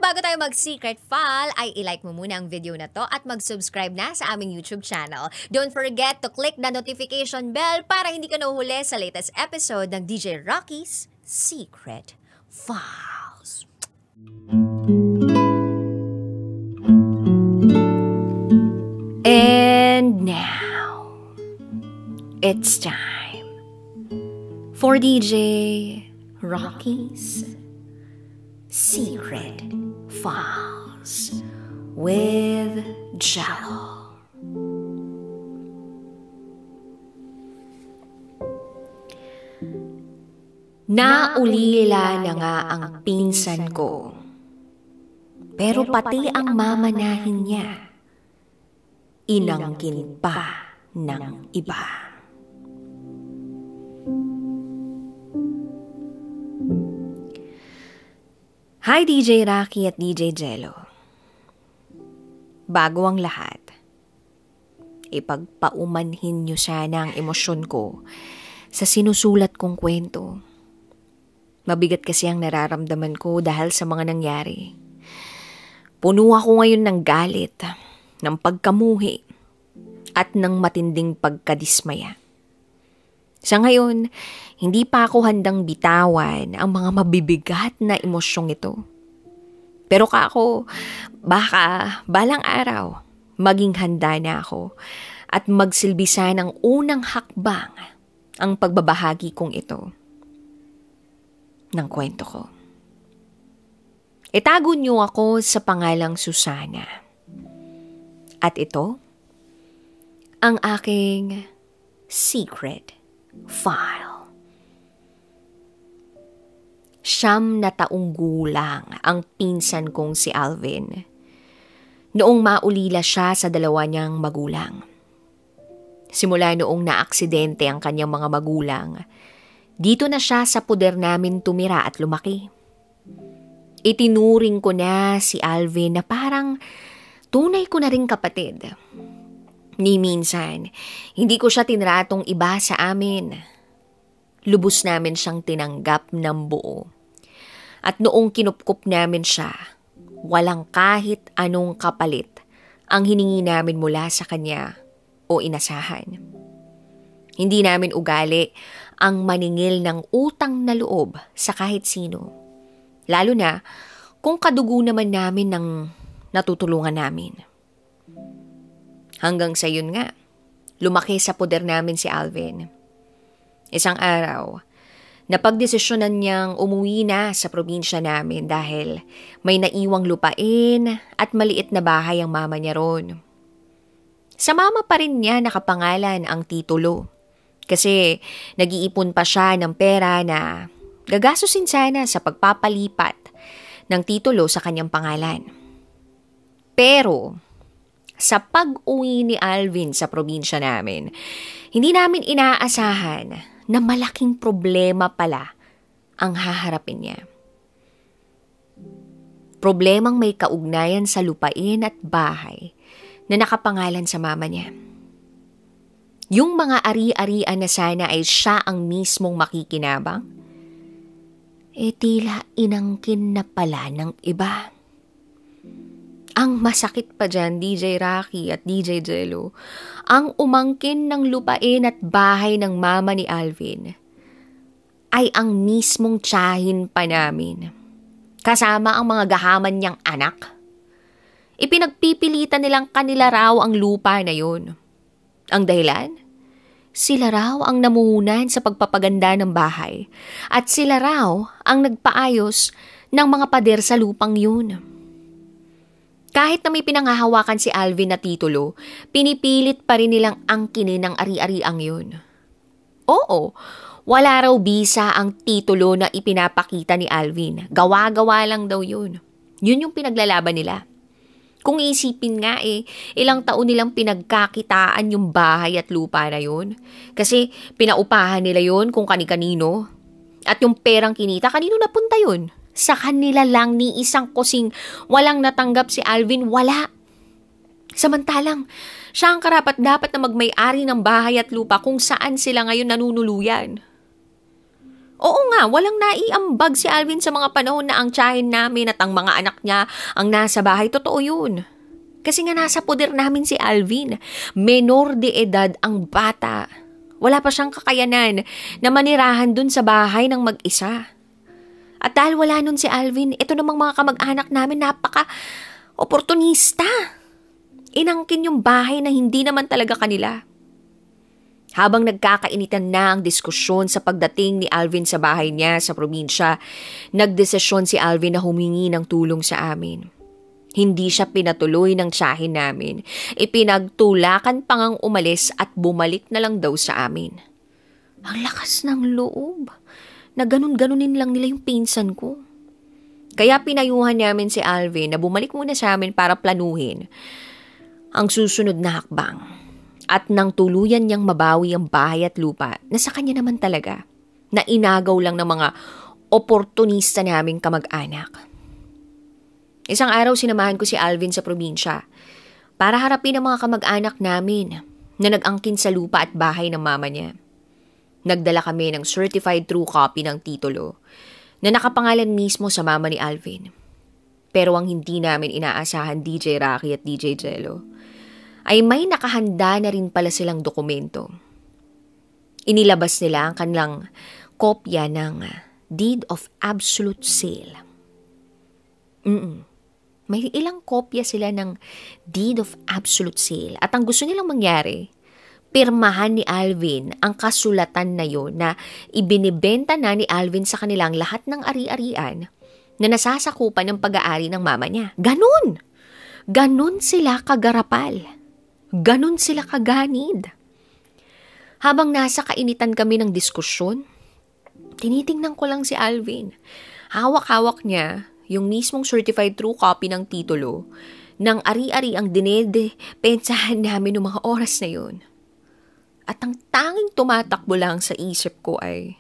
bago tayo mag-secret file, ay ilike mo muna ang video na to at mag-subscribe na sa aming YouTube channel. Don't forget to click the notification bell para hindi ka nahuhuli sa latest episode ng DJ Rocky's Secret Files. And now, it's time for DJ Rocky's Secret Files with Jello. Naulila na nga ang pinsan ko, pero pati ang mamanahin niya, inangkin pa ng iba. Hi DJ Rocky at DJ Jello. Bago ang lahat, ipagpaumanhin niyo sana ang emosyon ko sa sinusulat kong kwento. Mabigat kasi ang nararamdaman ko dahil sa mga nangyari. Puno ako ngayon ng galit, ng pagkamuhi, at ng matinding pagkadismaya. Sa ngayon, hindi pa ako handang bitawan ang mga mabibigat na emosyong ito. Pero baka balang araw, maging handa na ako at magsilbisa ng unang hakbang ang pagbabahagi kong ito ng kwento ko. Itago niyo ako sa pangalang Susana. At ito, ang aking secret file. 9 na taong gulang ang pinsan kong si Alvin noong maulila siya sa 2 niyang magulang. Simula noong naaksidente ang kanyang mga magulang, dito na siya sa puder namin tumira at lumaki. Itinuring ko na si Alvin na parang tunay ko na ring kapatid. Ni minsan, hindi ko siya tinratong iba sa amin. Lubos namin siyang tinanggap ng buo. At noong kinupkup namin siya, walang kahit anong kapalit ang hiningi namin mula sa kanya o inasahan. Hindi namin ugali ang maningil ng utang na loob sa kahit sino. Lalo na kung kadugo naman namin ng natutulungan namin. Hanggang sa yun nga, lumaki sa poder namin si Alvin. Isang araw, napagdesisyonan niyang umuwi na sa probinsya namin dahil may naiwang lupain at maliit na bahay ang mama niya ron. Sa mama pa rin niya nakapangalan ang titulo kasi nag-iipon pa siya ng pera na gagastusin sana sa pagpapalipat ng titulo sa kanyang pangalan. Pero sa pag-uwi ni Alvin sa probinsya namin, hindi namin inaasahan na malaking problema pala ang haharapin niya. Problemang may kaugnayan sa lupain at bahay na nakapangalan sa mama niya. Yung mga ari-arian na sana ay siya ang mismong makikinabang, tila inangkin na pala ng iba. Ang masakit pa dyan, DJ Rocky at DJ Jello, ang umangkin ng lupain at bahay ng mama ni Alvin ay ang mismong tiyahin pa namin. Kasama ang mga gahaman niyang anak. Ipinagpipilitan nilang kanila raw ang lupa na yun. Ang dahilan? Sila raw ang namuhunan sa pagpapaganda ng bahay at sila raw ang nagpaayos ng mga pader sa lupang yun. Kahit na may pinanghahawakan si Alvin na titulo, pinipilit pa rin nilang angkinin ng ari-ariang yun. Oo, wala raw bisa ang titulo na ipinapakita ni Alvin. Gawa-gawa lang daw yun. Yun yung pinaglalaban nila. Kung isipin nga ilang taon nilang pinagkakitaan yung bahay at lupa na yun. Kasi pinaupahan nila yun kung kani-kanino. At yung perang kinita, kanino napunta yun? Sa kanila lang ni isang kusing walang natanggap si Alvin, wala. Samantalang, siya ang karapat-dapat na magmay-ari ng bahay at lupa kung saan sila ngayon nanunuluyan. Oo nga, walang naiambag si Alvin sa mga panahon na ang tiyahin namin at ang mga anak niya ang nasa bahay. Totoo yun. Kasi nga nasa poder namin si Alvin. Menor de edad ang bata. Wala pa siyang kakayanan na manirahan dun sa bahay ng mag-isa. At dahil wala nun si Alvin, ito namang mga kamag-anak namin napaka-oportunista. Inangkin yung bahay na hindi naman talaga kanila. Habang nagkakainitan na ang diskusyon sa pagdating ni Alvin sa bahay niya sa probinsya, nagdesisyon si Alvin na humingi ng tulong sa amin. Hindi siya pinatuloy ng tiyahin namin. Ipinagtulakan pang ang umalis at bumalik na lang daw sa amin. Ang lakas ng loob. Na ganun-ganunin lang nila yung pinsan ko. Kaya pinayuhan namin si Alvin na bumalik muna sa amin para planuhin ang susunod na hakbang. At nang tuluyan niyang mabawi ang bahay at lupa na sa kanya naman talaga, na inagaw lang ng mga oportunista naming kamag-anak. Isang araw sinamahan ko si Alvin sa probinsya para harapin ang mga kamag-anak namin na nag-angkin sa lupa at bahay ng mama niya. Nagdala kami ng certified true copy ng titulo na nakapangalan mismo sa mama ni Alvin. Pero ang hindi namin inaasahan, DJ Rocky at DJ Jello, ay may nakahanda na rin pala silang dokumento. Inilabas nila ang kanilang kopya ng Deed of Absolute Sale. May ilang kopya sila ng Deed of Absolute Sale. At ang gusto nilang mangyari, pirmahan ni Alvin ang kasulatan na yon na ibinibenta na ni Alvin sa kanilang lahat ng ari-arian na nasasakupan ng pag-aari ng mama niya. Ganun! Ganun sila kagarapal. Ganun sila kaganid. Habang nasa kainitan kami ng diskusyon, tinitingnan ko lang si Alvin. Hawak-hawak niya yung mismong certified true copy ng titulo ng ari-ari ang dinedepensahan namin ng mga oras na yun. At ang tanging tumatakbo lang sa isip ko ay,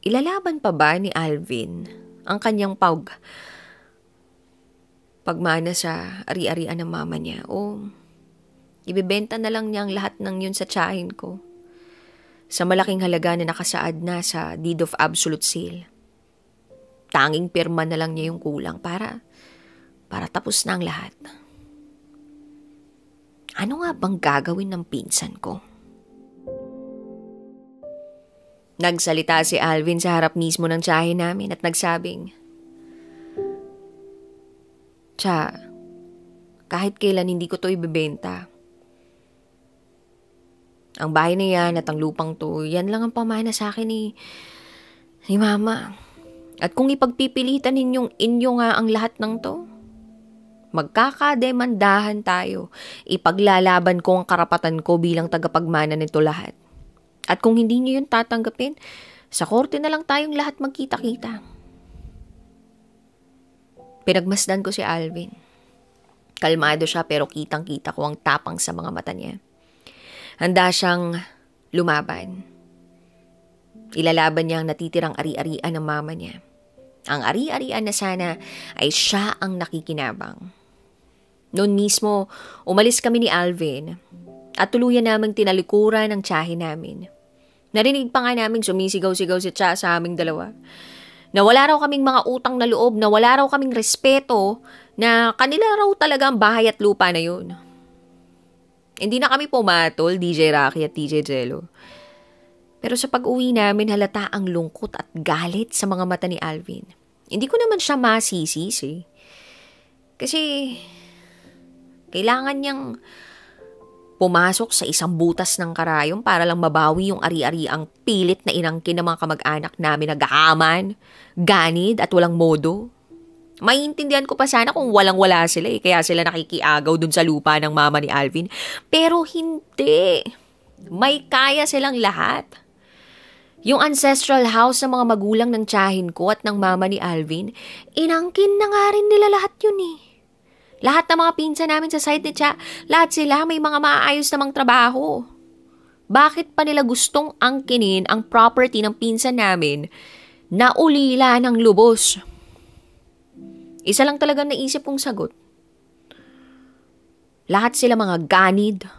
ilalaban pa ba ni Alvin ang kanyang pagmana sa ari-arian ng mama niya o ibebenta na lang niya ang lahat ng yun sa tiyahin ko sa malaking halaga na nakasaad na sa Deed of Absolute Sale. Tanging pirma na lang niya yung kulang para tapos na ang lahat. Ano nga bang gagawin ng pinsan ko? Nagsalita si Alvin sa harap mismo ng tiyahin namin at nagsabing, "Tiya, kahit kailan hindi ko to ibebenta. Ang bahay na yan at ang lupang to, yan lang ang pamana sa akin ni mama. At kung ipagpipilitan inyo nga ang lahat ng to, magkakademandahan tayo. Ipaglalaban ko ang karapatan ko bilang tagapagmana nito lahat. At kung hindi niyo yun tatanggapin, sa korte na lang tayong lahat magkita-kita." Pinagmasdan ko si Alvin. Kalmado siya pero kitang-kita ko ang tapang sa mga mata niya. Handa siyang lumaban. Ilalaban niya ang natitirang ari-arian ng mama niya. Ang ari-arian na sana ay siya ang nakikinabang. Noon mismo, umalis kami ni Alvin at tuluyan naming tinalikuran ng tiyahin namin. Narinig pa nga naming sumisigaw-sigaw si tiya sa aming dalawa. Na wala raw kaming mga utang na loob, na wala raw kaming respeto, na kanila raw talaga ang bahay at lupa na yun. Hindi na kami pumatol, DJ Rocky at DJ Jello. Pero sa pag-uwi namin, halata ang lungkot at galit sa mga mata ni Alvin. Hindi ko naman siya masisisi. Kasi kailangan niyang pumasok sa isang butas ng karayom para lang mabawi yung ari-ari ang pilit na inangkin ng mga kamag-anak namin na gahaman, ganid at walang modo. Maiintindihan ko pa sana kung walang-wala sila kaya sila nakikiagaw dun sa lupa ng mama ni Alvin. Pero hindi. May kaya silang lahat. Yung ancestral house ng mga magulang ng tiyahin ko at ng mama ni Alvin, inangkin na nga rin nila lahat yun Lahat ng mga pinsan namin sa side ni Tia, lahat sila may mga maayos namang trabaho. Bakit pa nila gustong angkinin ang property ng pinsan namin na ulila ng lubos? Isa lang talagang naisip kong sagot. Lahat sila mga ganid,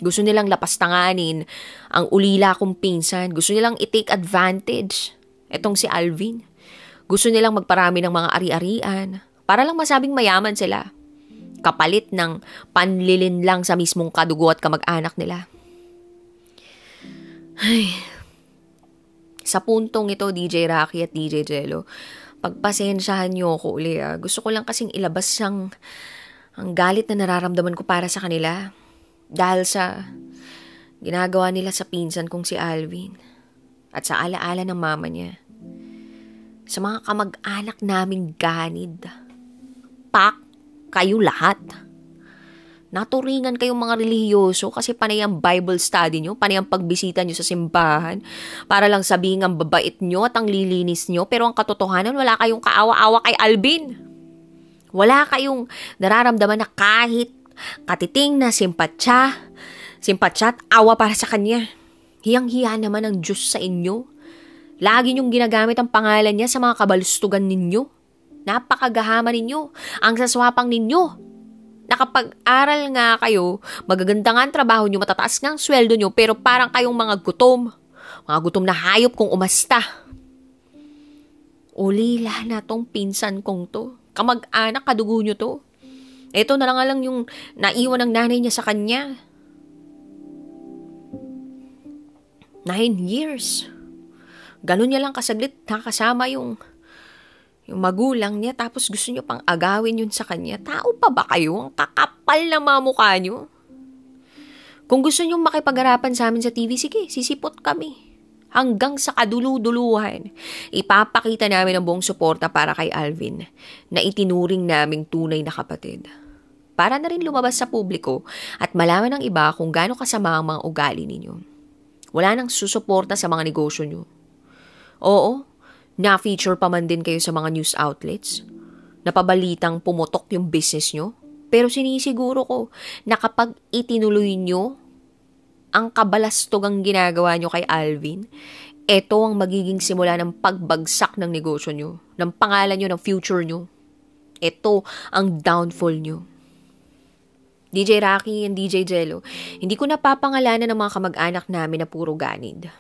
Gusto nilang lapastanganin ang ulila kong pinsan. Gusto nilang i-take advantage. Etong si Alvin. Gusto nilang magparami ng mga ari-arian para lang masabing mayaman sila. Kapalit ng panlilin lang sa mismong kadugo at kamag-anak nila. Ay. Sa puntong ito, DJ Rocky at DJ Jello, pagpasensyahan niyo ako uli. Gusto ko lang kasing ilabas ang galit na nararamdaman ko para sa kanila. Dahil sa ginagawa nila sa pinsan kong si Alvin. At sa alaala ng mama niya. Sa mga kamag-anak naming ganid. Pak, kayo lahat. Naturingan kayong mga relihiyoso kasi panay ang Bible study nyo, panay ang pagbisita nyo sa simbahan, para lang sabihin ang babait nyo at ang lilinis nyo, pero ang katotohanan, wala kayong kaawa-awa kay Alvin. Wala kayong nararamdaman na kahit katiting na simpatya at awa para sa kanya. Hiyang-hiya naman ang Diyos sa inyo. Lagi nyong ginagamit ang pangalan niya sa mga kabalustugan ninyo. Napakagahama ninyo. Ang saswapang ninyo. Nakapag-aral nga kayo, magaganda nga ang trabaho nyo, matataas nga ang sweldo nyo, pero parang kayong mga gutom. Mga gutom na hayop kung umasta. Ulila na tong pinsan kong to. Kamag-anak, kadugo nyo to. Ito na lang yung naiwan ng nanay niya sa kanya. 9 years. Ganun niya lang kasaglit nakasama yung magulang niya, tapos gusto niyo pang agawin yun sa kanya. Tao pa ba kayo? Ang kakapal na mga mukha niyo. Kung gusto niyo makipag-arapan sa amin sa TV, sige, sisipot kami. Hanggang sa kadulu-duluhan. Ipapakita namin ang buong suporta para kay Alvin na itinuring naming tunay na kapatid. Para na rin lumabas sa publiko at malaman ng iba kung gaano kasama ang mga ugali ninyo. Wala nang susuporta sa mga negosyo niyo. Oo, na-feature pa man din kayo sa mga news outlets. Napabalitang pumutok yung business nyo. Pero sinisiguro ko na kapag itinuloy nyo ang kabalastogang ginagawa nyo kay Alvin, ito ang magiging simula ng pagbagsak ng negosyo nyo, ng pangalan nyo, ng future nyo. Ito ang downfall nyo. DJ Rocky and DJ Jello, hindi ko napapangalanan ng mga kamag-anak namin na puro ganid.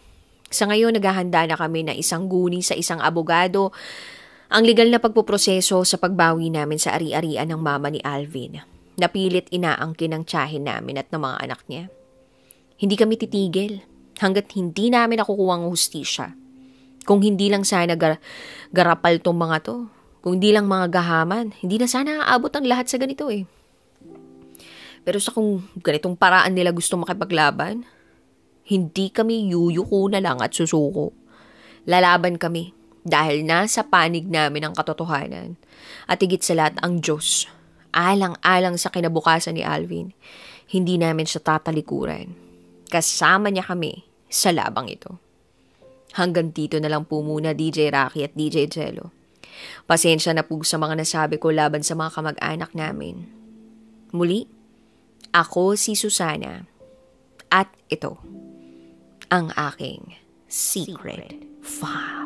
Sa ngayon, naghahanda na kami na isang guni sa isang abogado ang legal na pagpuproseso sa pagbawi namin sa ari-arian ng mama ni Alvin. Napilit inaangkin ng tiyahin namin at ng mga anak niya. Hindi kami titigil hanggat hindi namin nakukuha ang hustisya. Kung hindi lang sana garapal tong mga to, kung hindi lang mga gahaman, hindi na sana aabot ang lahat sa ganito eh. Pero sa kung ganitong paraan nila gusto makipaglaban, hindi kami yuyuko na lang at susuko. Lalaban kami dahil nasa panig namin ang katotohanan. At higit sa lahat ang Diyos. Alang-alang sa kinabukasan ni Alvin, hindi namin siya tatalikuran. Kasama niya kami sa labang ito. Hanggang dito na lang po muna DJ Rocky at DJ Jello. Pasensya na po sa mga nasabi ko laban sa mga kamag-anak namin. Muli, ako si Susana. At ito ang aking secret file.